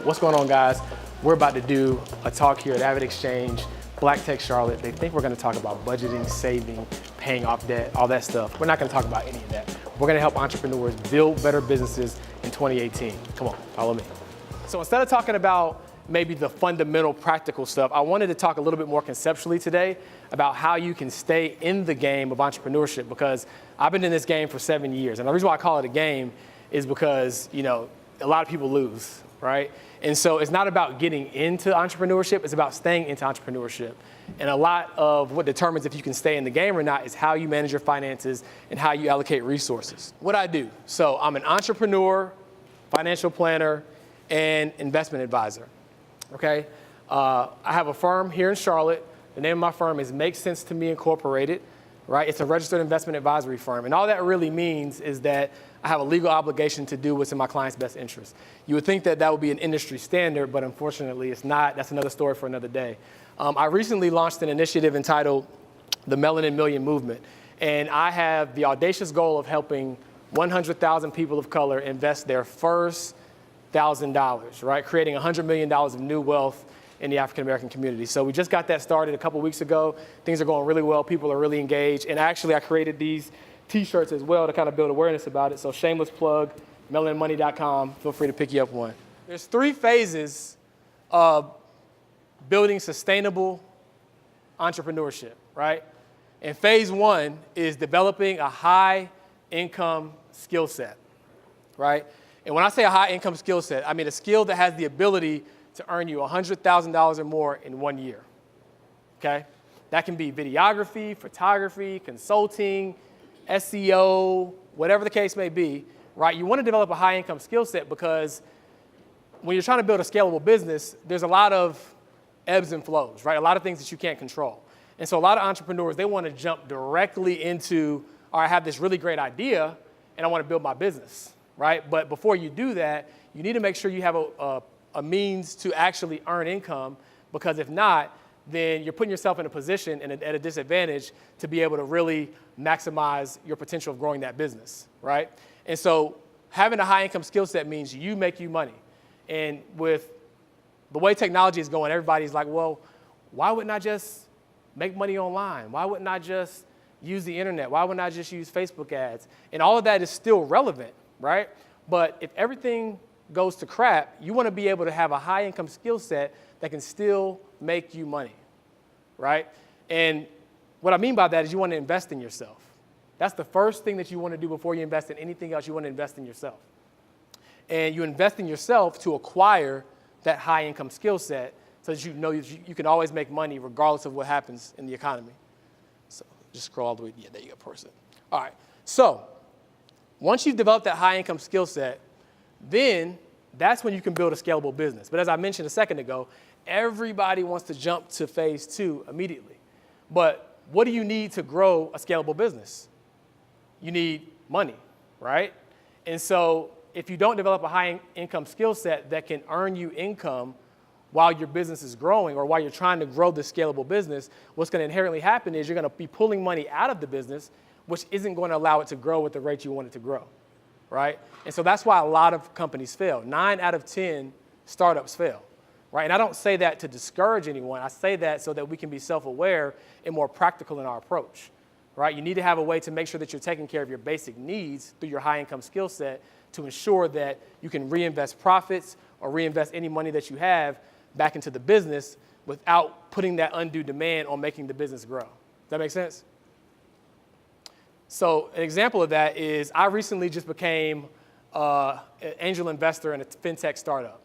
what's going on, guys? We're about to do a talk here at Avid Exchange, Black Tech Charlotte. They think we're going to talk about budgeting, saving, paying off debt, all that stuff. We're not going to talk about any of that. We're going to help entrepreneurs build better businesses in 2018. Come on, follow me. So instead of talking about maybe the fundamental practical stuff, I wanted to talk a little bit more conceptually today about how you can stay in the game of entrepreneurship, because I've been in this game for 7 years. And the reason why I call it a game is because, you know, a lot of people lose, right? And so it's not about getting into entrepreneurship, it's about staying into entrepreneurship. And a lot of what determines if you can stay in the game or not is how you manage your finances and how you allocate resources. What I do, so I'm an entrepreneur, financial planner, and investment advisor, okay? I have a firm here in Charlotte. The name of my firm is Make Sense to Me Incorporated, right? It's a registered investment advisory firm. And all that really means is that I have a legal obligation to do what's in my client's best interest. You would think that that would be an industry standard, but unfortunately it's not. That's another story for another day. I recently launched an initiative entitled the Melanin Million Movement. And I have the audacious goal of helping 100,000 people of color invest their first $1,000, right? Creating $100 million of new wealth in the African-American community. So we just got that started a couple weeks ago. Things are going really well. People are really engaged. And actually, I created these T-shirts as well to kind of build awareness about it. So shameless plug, melaninmoney.com. Feel free to pick you up one. There's 3 phases of building sustainable entrepreneurship, right? And phase 1 is developing a high income skill set, right? And when I say a high income skill set, I mean a skill that has the ability to earn you $100,000 or more in 1 year, okay? That can be videography, photography, consulting, SEO, whatever the case may be, right? You want to develop a high income skill set because when you're trying to build a scalable business, there's a lot of ebbs and flows, right? A lot of things that you can't control. And so a lot of entrepreneurs, they want to jump directly into, all right, I have this really great idea and I want to build my business, right? But before you do that, you need to make sure you have a means to actually earn income, because if not, then you're putting yourself in a position and at a disadvantage to be able to really maximize your potential of growing that business, right? And so having a high income skill set means you make you money. And with the way technology is going, everybody's like, well, why wouldn't I just make money online? Why wouldn't I just use the internet? Why wouldn't I just use Facebook ads? And all of that is still relevant, right? But if everything goes to crap, you want to be able to have a high income skill set that can still make you money, right? And what I mean by that is you want to invest in yourself. That's the first thing that you want to do before you invest in anything else. You want to invest in yourself. And you invest in yourself to acquire that high income skill set so that you know you can always make money regardless of what happens in the economy. So just scroll all the way. Yeah, there you go, person. All right. So once you've developed that high income skill set, then that's when you can build a scalable business. But as I mentioned a second ago, everybody wants to jump to phase 2 immediately. But what do you need to grow a scalable business? You need money, right? And so if you don't develop a high income skill set that can earn you income while your business is growing or while you're trying to grow the scalable business, what's going to inherently happen is you're going to be pulling money out of the business, which isn't going to allow it to grow at the rate you want it to grow, right? And so that's why a lot of companies fail. 9 out of 10 startups fail, right? And I don't say that to discourage anyone. I say that so that we can be self-aware and more practical in our approach, right? You need to have a way to make sure that you're taking care of your basic needs through your high income skill set to ensure that you can reinvest profits or reinvest any money that you have back into the business without putting that undue demand on making the business grow. Does that make sense? So an example of that is I recently just became an angel investor in a fintech startup.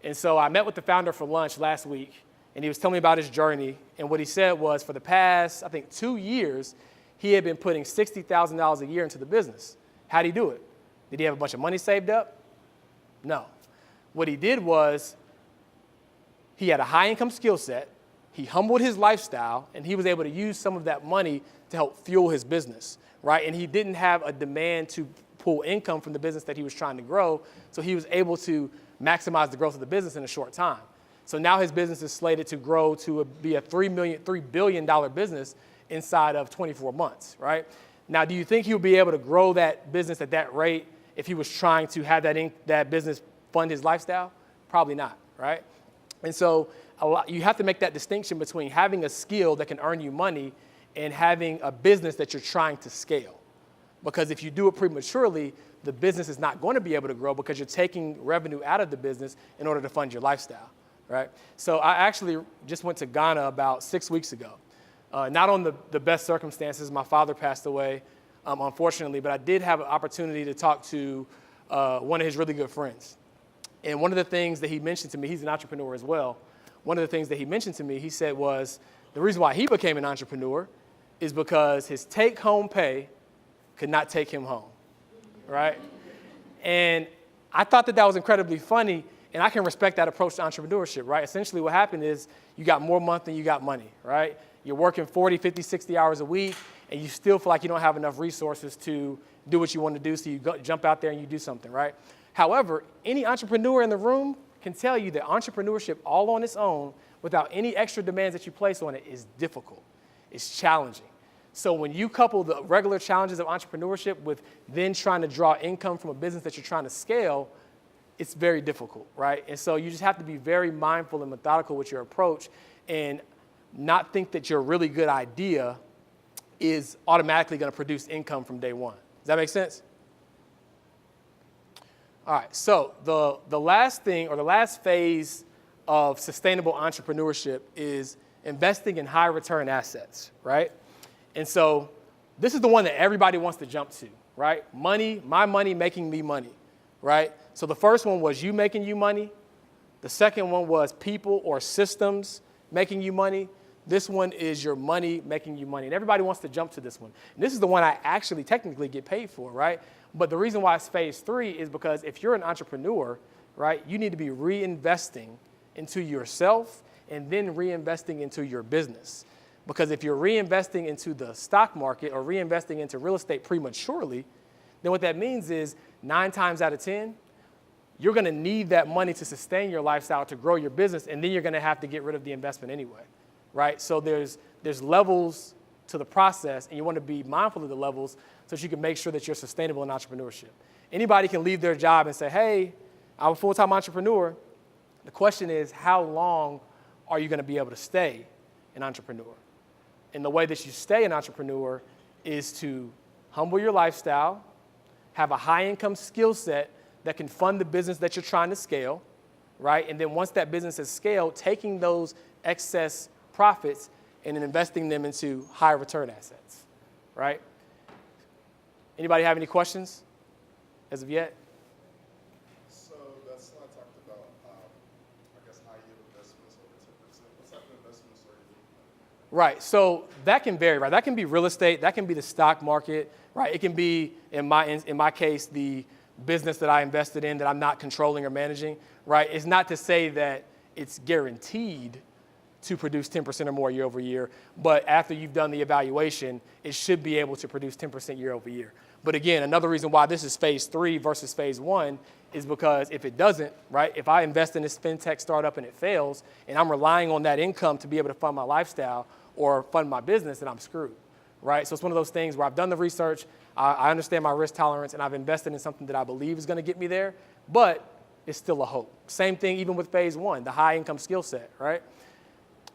And so I met with the founder for lunch last week, and he was telling me about his journey. And what he said was for the past, I think, 2 years, he had been putting $60,000 a year into the business. How'd he do it? Did he have a bunch of money saved up? No. What he did was he had a high income skill set, he humbled his lifestyle, and he was able to use some of that money to help fuel his business, right? And he didn't have a demand to pull income from the business that he was trying to grow, so he was able to maximize the growth of the business in a short time. So now his business is slated to grow to be a $3 billion business inside of 24 months, right? Now, do you think he would be able to grow that business at that rate if he was trying to have that business fund his lifestyle? Probably not, right? And so you have to make that distinction between having a skill that can earn you money and having a business that you're trying to scale. Because if you do it prematurely, the business is not going to be able to grow because you're taking revenue out of the business in order to fund your lifestyle, right? So I actually just went to Ghana about 6 weeks ago. Not on the best circumstances. My father passed away, unfortunately, but I did have an opportunity to talk to one of his really good friends. And one of the things that he mentioned to me, he's an entrepreneur as well. One of the things that he mentioned to me, he said was the reason why he became an entrepreneur is because his take-home pay could not take him home, right? And I thought that was incredibly funny, and I can respect that approach to entrepreneurship, right? Essentially what happened is you got more month than you got money, right? You're working 40, 50, 60 hours a week, and you still feel like you don't have enough resources to do what you want to do, so you jump out there and you do something, right? However, any entrepreneur in the room can tell you that entrepreneurship all on its own, without any extra demands that you place on it, is difficult. It's challenging. So when you couple the regular challenges of entrepreneurship with then trying to draw income from a business that you're trying to scale, it's very difficult, right? And so you just have to be very mindful and methodical with your approach and not think that your really good idea is automatically going to produce income from day one. Does that make sense? All right, so the last thing, or the last phase of sustainable entrepreneurship is investing in high return assets, right? And so this is the one that everybody wants to jump to, right? Money, my money making me money, right? So the first one was you making you money. The second one was people or systems making you money. This one is your money making you money. And everybody wants to jump to this one. And this is the one I actually technically get paid for, right? But the reason why it's phase 3 is because if you're an entrepreneur, right, you need to be reinvesting into yourself and then reinvesting into your business. Because if you're reinvesting into the stock market or reinvesting into real estate prematurely, then what that means is 9 times out of 10, you're going to need that money to sustain your lifestyle, to grow your business, and then you're going to have to get rid of the investment anyway, right? So there's levels to the process, and you want to be mindful of the levels so that you can make sure that you're sustainable in entrepreneurship. Anybody can leave their job and say, hey, I'm a full-time entrepreneur. The question is, how long are you going to be able to stay an entrepreneur? And the way that you stay an entrepreneur is to humble your lifestyle, have a high-income skill set that can fund the business that you're trying to scale, right? And then once that business is scaled, taking those excess profits and investing them into high return assets, right? Anybody have any questions as of yet? So that slide talked about, I guess, high yield investments over 10%. What type of investments are you looking at? Right, so that can vary, right? That can be real estate, that can be the stock market, right? It can be, in my case, the business that I invested in that I'm not controlling or managing, right? It's not to say that it's guaranteed to produce 10% or more year over year, but after you've done the evaluation, it should be able to produce 10% year over year. But again, another reason why this is phase 3 versus phase 1 is because if it doesn't, right, if I invest in this fintech startup and it fails, and I'm relying on that income to be able to fund my lifestyle or fund my business, then I'm screwed, right? So it's one of those things where I've done the research, I understand my risk tolerance, and I've invested in something that I believe is going to get me there, but it's still a hope. Same thing even with phase 1, the high income skill set, right?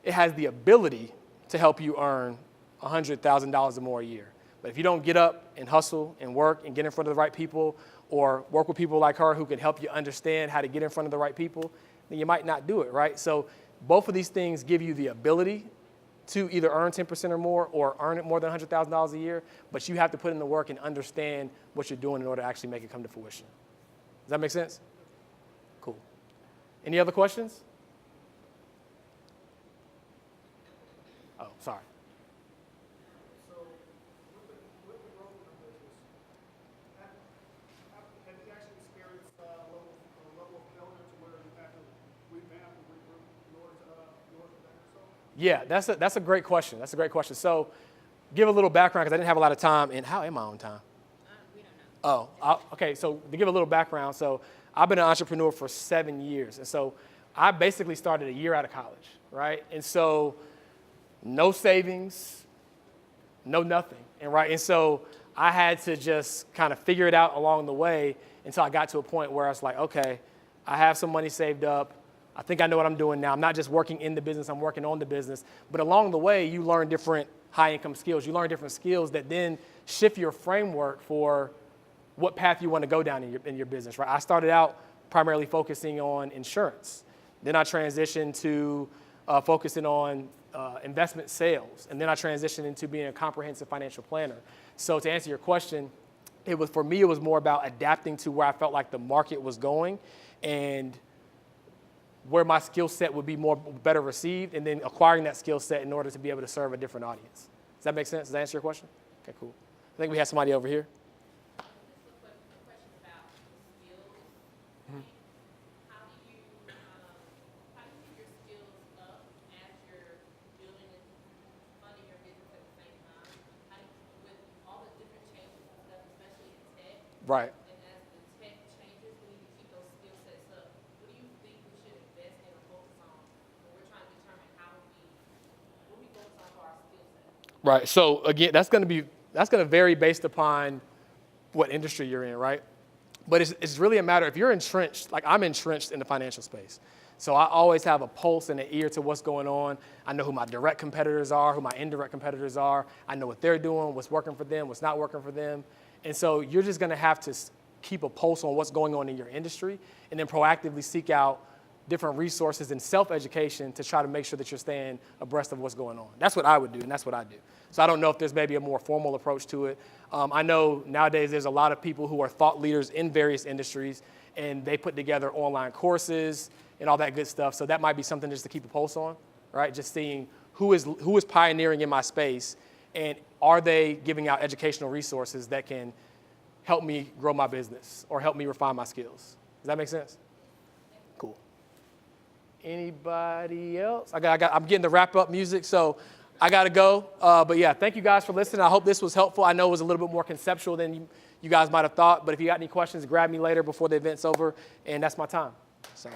It has the ability to help you earn $100,000 or more a year. But if you don't get up and hustle and work and get in front of the right people, or work with people like her who can help you understand how to get in front of the right people, then you might not do it, right? So both of these things give you the ability to either earn 10% or more or earn it more than $100,000 a year, but you have to put in the work and understand what you're doing in order to actually make it come to fruition. Does that make sense? Cool. Any other questions? Oh, sorry. So, with the growth of the business, have you actually experienced a level of failure to where you have to revamp and regroup in order to better yourself? Yeah, that's a great question. That's a great question. So, give a little background because I didn't have a lot of time. And how am I on time? We don't know. Okay. So to give a little background, so I've been an entrepreneur for 7 years, and so I basically started a year out of college, right? And so no savings, no nothing, and so I had to just kind of figure it out along the way until I got to a point where I was like, okay, I have some money saved up. I think I know what I'm doing now. I'm not just working in the business, I'm working on the business. But along the way, you learn different high-income skills. You learn different skills that then shift your framework for what path you want to go down in your business, right? I started out primarily focusing on insurance. Then I transitioned to focusing on investment sales. And then I transitioned into being a comprehensive financial planner. So to answer your question, for me, it was more about adapting to where I felt like the market was going and where my skill set would be better received, and then acquiring that skill set in order to be able to serve a different audience. Does that make sense? Does that answer your question? Okay, cool. I think we have somebody over here. Just a question about skills. How do you keep your skills up as you're building and funding your business at the same time? How do you, with all the different changes and stuff, especially in tech, Right. and as the tech changes, we need to keep those skill sets up. What do you think we should invest in or focus on when we're trying to determine what we focus on for our skill set? Right. So again, that's going to vary based upon what industry you're in, right? But it's really a matter, if you're entrenched, like I'm entrenched in the financial space. So I always have a pulse and an ear to what's going on. I know who my direct competitors are, who my indirect competitors are. I know what they're doing, what's working for them, what's not working for them. And so you're just going to have to keep a pulse on what's going on in your industry and then proactively seek out different resources and self-education to try to make sure that you're staying abreast of what's going on. That's what I would do, and that's what I do. So I don't know if there's maybe a more formal approach to it. I know nowadays there's a lot of people who are thought leaders in various industries, and they put together online courses and all that good stuff. So that might be something just to keep a pulse on, right? Just seeing who is pioneering in my space, and are they giving out educational resources that can help me grow my business or help me refine my skills. Does that make sense? Cool. Anybody else? I'm getting the wrap up music, so I got to go. But yeah, thank you guys for listening. I hope this was helpful. I know it was a little bit more conceptual than you guys might have thought, but if you got any questions, grab me later before the event's over, and that's my time. So.